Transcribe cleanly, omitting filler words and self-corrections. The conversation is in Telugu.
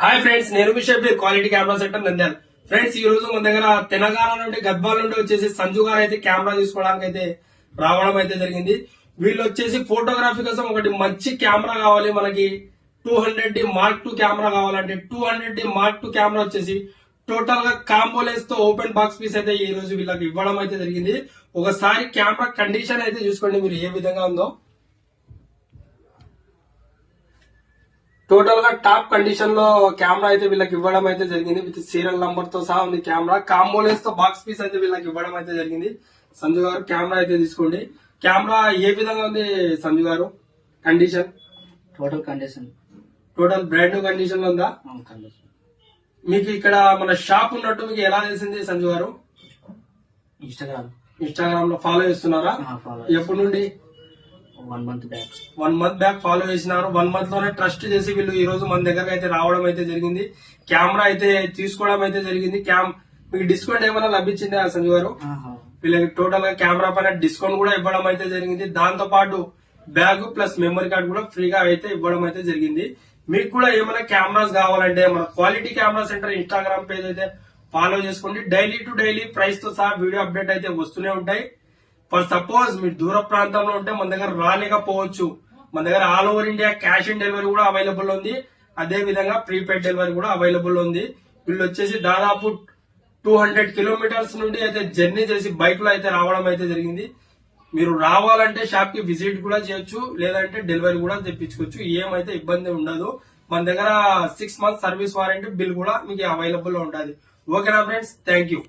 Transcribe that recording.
హాయ్ ఫ్రెండ్స్, నేను మీ Shabbir, quality camera centre Nandyal. Friends, ఈ రోజు మన దగ్గర తెలంగాణ నుండి గద్వాల నుండి వచ్చేసి సంజు గారు అయితే కెమెరా తీసుకోవడానికి అయితే రావడం అయితే జరిగింది. వీళ్ళు వచ్చేసి ఫోటోగ్రఫీ కోసం ఒకటి మంచి కెమెరా కావాలి మనకి. 200D Mark II కెమెరా కావాలంటే 200D Mark II కెమెరా వచ్చేసి టోటల్ గా కాంబోలెన్స్ తో ఓపెన్ బాక్స్ పీస్ అయితే ఈ రోజు వీళ్ళకి ఇవ్వడం అయితే జరిగింది. ఒకసారి కెమెరా కండిషన్ అయితే చూసుకోండి మీరు ఏ విధంగా ఉందో. టోటల్ గా టాప్ కండిషన్ లో కెమెరా అయితే వీళ్ళకి ఇవ్వడం అయితే జరిగింది. విత్ సీరియల్ నంబర్ తో సహా ఉంది కెమెరా. కాంబోలెన్స్ తో బాక్స్ పీస్ అయితే వీళ్ళకి ఇవ్వడం అయితే జరిగింది. సంజు గారు కెమెరా అయితే తీసుకోండి. కెమెరా ఏ విధంగా ఉంది సంజు గారు? Condition total brand new condition లో ఉందా? మీకు ఇక్కడ మన షాప్ ఉన్నట్టు మీకు ఎలా తెలిసింది సంజు గారు? ఇన్స్టాగ్రామ్ లో ఫాలో చేస్తున్నారా? ఎప్పటి నుండి? 1 month బ్యాక్ ఫాలో చేసినారు. 1 month లోనే ట్రస్ట్ చేసి వీళ్ళు ఈ రోజు మన దగ్గర అయితే రావడం అయితే జరిగింది. కెమెరా అయితే తీసుకోవడం అయితే జరిగింది. మీకు డిస్కౌంట్ ఏమైనా లభించిందా సంజు గారు? వీళ్ళకి టోటల్ గా కెమెరా పైన డిస్కౌంట్ కూడా ఇవ్వడం అయితే జరిగింది. దాంతో పాటు బ్యాగ్ ప్లస్ మెమరీ కార్డ్ కూడా ఫ్రీగా అయితే ఇవ్వడం అయితే జరిగింది. మీకు కూడా ఏమైనా కెమెరాస్ కావాలంటే మన quality camera centre Instagram page అయితే ఫాలో చేసుకోండి. డైలీ టు డైలీ ప్రైస్ తో సహా వీడియో అప్డేట్ అయితే వస్తూనే ఉంటాయి. ఫర్ సపోజ్ మీరు దూర ప్రాంతంలో ఉంటే మన దగ్గర రాలేకపోవచ్చు. మన దగ్గర all over India cash on delivery కూడా అవైలబుల్ ఉంది. అదే విధంగా ప్రీపెయిడ్ డెలివరీ కూడా అవైలబుల్ ఉంది. వీళ్ళు వచ్చేసి దాదాపు 200 కిలోమీటర్స్ నుండి అయితే జర్నీ చేసి బైక్ లో అయితే రావడం అయితే జరిగింది. మీరు రావాలంటే షాప్ కి విజిట్ కూడా చేయొచ్చు, లేదంటే డెలివరీ కూడా తెప్పించుకోవచ్చు. ఏమైతే ఇబ్బంది ఉండదు. మన దగ్గర 6 months సర్వీస్ వారంటీ బిల్ కూడా మీకు అవైలబుల్ లో ఉంటుంది. ఓకేనా ఫ్రెండ్స్, థ్యాంక్ యూ.